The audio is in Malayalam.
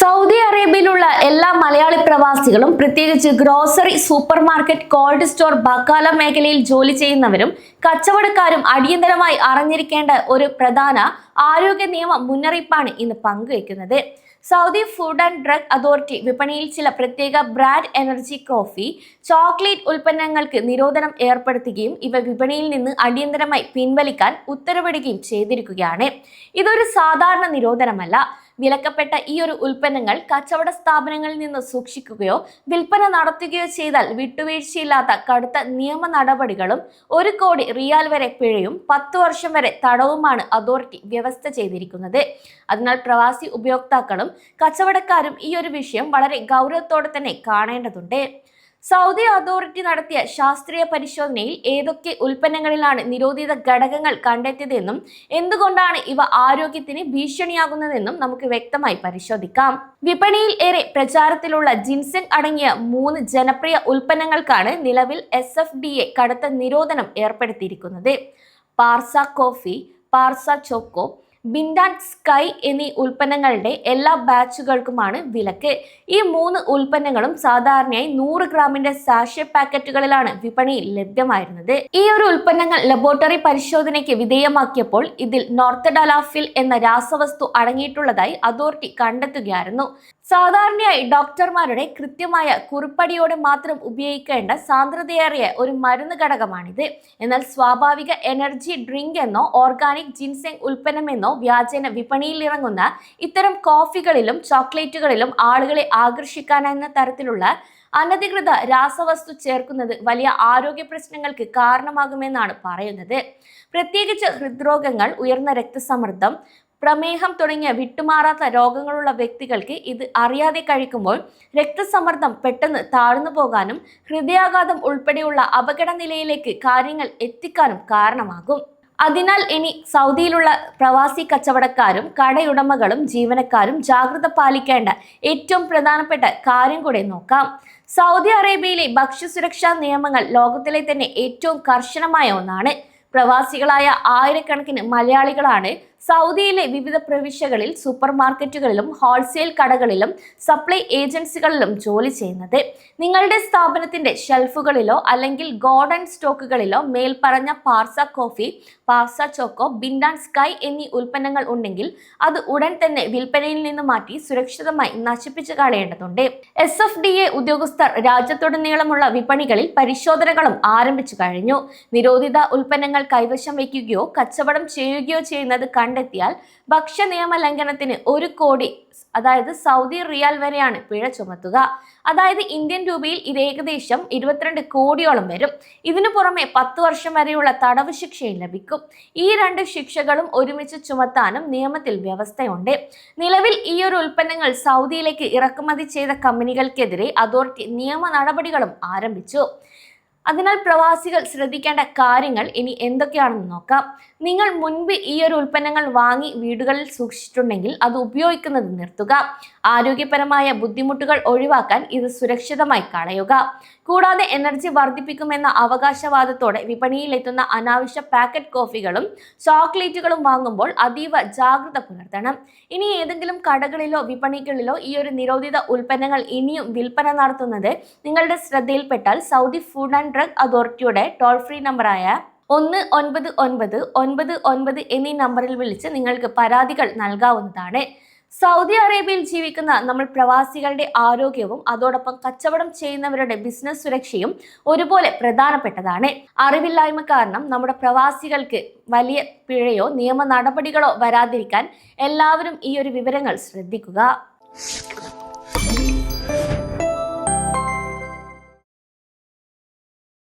സൗദി അറേബ്യയിലുള്ള എല്ലാ മലയാളി പ്രവാസികളും പ്രത്യേകിച്ച് grocery, supermarket, cold store, ബക്കാല മേഖലയിൽ ജോലി ചെയ്യുന്നവരും കച്ചവടക്കാരും അടിയന്തരമായി അറിഞ്ഞിരിക്കേണ്ട ഒരു പ്രധാന ആരോഗ്യ നിയമ മുന്നറിയിപ്പാണ് ഇന്ന് പങ്കുവയ്ക്കുന്നത്. Saudi food and drug authority വിപണിയിൽ ചില പ്രത്യേക ബ്രാൻഡ് എനർജി കോഫി, ചോക്ലേറ്റ് ഉൽപ്പന്നങ്ങൾക്ക് നിരോധനം ഏർപ്പെടുത്തുകയും ഇവ വിപണിയിൽ നിന്ന് അടിയന്തരമായി പിൻവലിക്കാൻ ഉത്തരവിടുകയും ചെയ്തിരിക്കുകയാണ്. ഇതൊരു സാധാരണ നിരോധനമല്ല. വിലക്കപ്പെട്ട ഈ ഒരു ഉൽപ്പന്നങ്ങൾ കച്ചവട സ്ഥാപനങ്ങളിൽ നിന്ന് സൂക്ഷിക്കുകയോ വിൽപ്പന നടത്തുകയോ ചെയ്താൽ വിട്ടുവീഴ്ചയില്ലാത്ത കടുത്ത നിയമ നടപടികളും 1 കോടി റിയാൽ വരെ പിഴയും 10 വർഷം വരെ തടവുമാണ് അതോറിറ്റി വ്യവസ്ഥ ചെയ്തിരിക്കുന്നത്. അതിനാൽ പ്രവാസി ഉപയോക്താക്കളും കച്ചവടക്കാരും ഈ ഒരു വിഷയം വളരെ ഗൗരവത്തോടെ തന്നെ കാണേണ്ടതുണ്ട്. സൗദി അതോറിറ്റി നടത്തിയ ശാസ്ത്രീയ പരിശോധനയിൽ ഏതൊക്കെ ഉൽപ്പന്നങ്ങളിലാണ് നിരോധിത ഘടകങ്ങൾ കണ്ടെത്തിയതെന്നും എന്തുകൊണ്ടാണ് ഇവ ആരോഗ്യത്തിന് ഭീഷണിയാകുന്നതെന്നും നമുക്ക് വ്യക്തമായി പരിശോധിക്കാം. വിപണിയിൽ ഏറെ പ്രചാരത്തിലുള്ള ജിൻസെങ് അടങ്ങിയ 3 ജനപ്രിയ ഉൽപ്പന്നങ്ങൾക്കാണ് നിലവിൽ SFDA കടുത്ത നിരോധനം ഏർപ്പെടുത്തിയിരിക്കുന്നത്. Parsa coffee, Parsa choco, ബിൻഡാൻ sky എന്നീ ഉൽപ്പന്നങ്ങളുടെ എല്ലാ ബാച്ചുകൾക്കുമാണ് വിലക്ക്. ഈ 3 ഉൽപ്പന്നങ്ങളും സാധാരണയായി 100 ഗ്രാമിന്റെ സാഷെ പാക്കറ്റുകളിലാണ് വിപണിയിൽ ലഭ്യമായിരുന്നത്. ഈ ഒരു ഉൽപ്പന്നങ്ങൾ ലബോറട്ടറി പരിശോധനയ്ക്ക് വിധേയമാക്കിയപ്പോൾ ഇതിൽ നോർത്തഡലാഫിൽ എന്ന രാസവസ്തു അടങ്ങിയിട്ടുള്ളതായി അതോറിറ്റി കണ്ടെത്തുകയായിരുന്നു. സാധാരണയായി ഡോക്ടർമാരുടെ കൃത്യമായ കുറിപ്പടിയോടെ മാത്രം ഉപയോഗിക്കേണ്ട സാന്ദ്രതയേറിയ ഒരു മരുന്ന് ഘടകമാണിത്. എന്നാൽ സ്വാഭാവിക എനർജി ഡ്രിങ്ക് എന്നോ ഓർഗാനിക് ജിൻസെങ് ഉൽപ്പന്നമെന്നോ വ്യാജേന വിപണിയിൽ ഇറങ്ങുന്ന ഇത്തരം കോഫികളിലും ചോക്ലേറ്റുകളിലും ആളുകളെ ആകർഷിക്കാനെന്ന തരത്തിലുള്ള അനധികൃത രാസവസ്തു ചേർക്കുന്നത് വലിയ ആരോഗ്യ പ്രശ്നങ്ങൾക്ക് കാരണമാകുമെന്നാണ് പറയുന്നത്. പ്രത്യേകിച്ച് ഹൃദ്രോഗങ്ങൾ, ഉയർന്ന രക്തസമ്മർദ്ദം, പ്രമേഹം തുടങ്ങിയ വിട്ടുമാറാത്ത രോഗങ്ങളുള്ള വ്യക്തികൾക്ക് ഇത് അറിയാതെ കഴിക്കുമ്പോൾ രക്തസമ്മർദ്ദം പെട്ടെന്ന് താഴ്ന്നു പോകാനും ഹൃദയാഘാതം ഉൾപ്പെടെയുള്ള അപകട നിലയിലേക്ക് കാര്യങ്ങൾ എത്തിക്കാനും കാരണമാകും. അതിനാൽ ഇനി സൗദിയിലുള്ള പ്രവാസി കച്ചവടക്കാരും കടയുടമകളും ജീവനക്കാരും ജാഗ്രത പാലിക്കേണ്ട ഏറ്റവും പ്രധാനപ്പെട്ട കാര്യം കൂടെ നോക്കാം. സൗദി അറേബ്യയിലെ ഭക്ഷ്യസുരക്ഷാ നിയമങ്ങൾ ലോകത്തിലെ തന്നെ ഏറ്റവും കർശനമായ ഒന്നാണ്. പ്രവാസികളായ ആയിരക്കണക്കിന് മലയാളികളാണ് സൗദിയിലെ വിവിധ പ്രവിശ്യകളിൽ സൂപ്പർ മാർക്കറ്റുകളിലും ഹോൾസെയിൽ കടകളിലും സപ്ലൈ ഏജൻസികളിലും ജോലി ചെയ്യുന്നത്. നിങ്ങളുടെ സ്ഥാപനത്തിന്റെ ഷെൽഫുകളിലോ അല്ലെങ്കിൽ ഗോഡൻ സ്റ്റോക്കുകളിലോ മേൽപ്പറഞ്ഞ Parsa coffee, Parsa choco, ബിൻഡാൻ sky എന്നീ ഉൽപ്പന്നങ്ങൾ ഉണ്ടെങ്കിൽ അത് ഉടൻ തന്നെ വിൽപ്പനയിൽ നിന്ന് മാറ്റി സുരക്ഷിതമായി നശിപ്പിച്ചു കളയേണ്ടതുണ്ട്. SFDA ഉദ്യോഗസ്ഥർ രാജ്യത്തുടനീളമുള്ള വിപണികളിൽ പരിശോധനകളും ആരംഭിച്ചു കഴിഞ്ഞു. നിരോധിത ഉൽപ്പന്നങ്ങൾ കൈവശം വയ്ക്കുകയോ കച്ചവടം ചെയ്യുകയോ ചെയ്യുന്നത് കണ്ടെത്തിയാൽ ഭക്ഷ്യ നിയമ ലംഘനത്തിന് 1 കോടി അതായത് സൗദി റിയാൽ വരെയാണ് പിഴ ചുമത്തുക. അതായത് ഇന്ത്യൻ രൂപയിൽ ഇത് ഏകദേശം 22 കോടിയോളം വരും. ഇതിനു പുറമെ 10 വർഷം വരെയുള്ള തടവ് ശിക്ഷയും ലഭിക്കും. ഈ 2 ശിക്ഷകളും ഒരുമിച്ച് ചുമത്താനും നിയമത്തിൽ വ്യവസ്ഥയുണ്ട്. നിലവിൽ ഈ ഒരു ഉൽപ്പന്നങ്ങൾ സൗദിയിലേക്ക് ഇറക്കുമതി ചെയ്ത കമ്പനികൾക്കെതിരെ അതോറിറ്റി നിയമ നടപടികളും ആരംഭിച്ചു. അതിനാൽ പ്രവാസികൾ ശ്രദ്ധിക്കേണ്ട കാര്യങ്ങൾ ഇനി എന്തൊക്കെയാണെന്ന് നോക്കാം. നിങ്ങൾ മുൻപ് ഈ ഒരു ഉൽപ്പന്നങ്ങൾ വാങ്ങി വീടുകളിൽ സൂക്ഷിച്ചിട്ടുണ്ടെങ്കിൽ അത് ഉപയോഗിക്കുന്നത് നിർത്തുക. ആരോഗ്യപരമായ ബുദ്ധിമുട്ടുകൾ ഒഴിവാക്കാൻ ഇത് സുരക്ഷിതമായി കളയുക. കൂടാതെ എനർജി വർദ്ധിപ്പിക്കുമെന്ന അവകാശവാദത്തോടെ വിപണിയിൽ എത്തുന്ന അനാവശ്യ പാക്കറ്റ് കോഫികളും ചോക്ലേറ്റുകളും വാങ്ങുമ്പോൾ അതീവ ജാഗ്രത പുലർത്തണം. ഇനി ഏതെങ്കിലും കടകളിലോ വിപണികളിലോ ഈ ഒരു നിരോധിത ഉൽപ്പന്നങ്ങൾ ഇനിയും വിൽപ്പന നടത്തുന്നത് നിങ്ങളുടെ ശ്രദ്ധയിൽപ്പെട്ടാൽ സൗദി ഫുഡ് ആൻഡ് ഡ്രഗ് അതോറിറ്റിയുടെ ടോൾ ഫ്രീ നമ്പറായ 19999 എന്നീ നമ്പറിൽ വിളിച്ച് നിങ്ങൾക്ക് പരാതികൾ നൽകാവുന്നതാണ്. സൗദി അറേബ്യയിൽ ജീവിക്കുന്ന നമ്മൾ പ്രവാസികളുടെ ആരോഗ്യവും അതോടൊപ്പം കച്ചവടം ചെയ്യുന്നവരുടെ ബിസിനസ് സുരക്ഷയും ഒരുപോലെ പ്രധാനപ്പെട്ടതാണ്. അറിവില്ലായ്മ കാരണം നമ്മുടെ പ്രവാസികൾക്ക് വലിയ പിഴയോ നിയമ നടപടികളോ വരാതിരിക്കാൻ എല്ലാവരും ഈ ഒരു വിവരങ്ങൾ ശ്രദ്ധിക്കുക.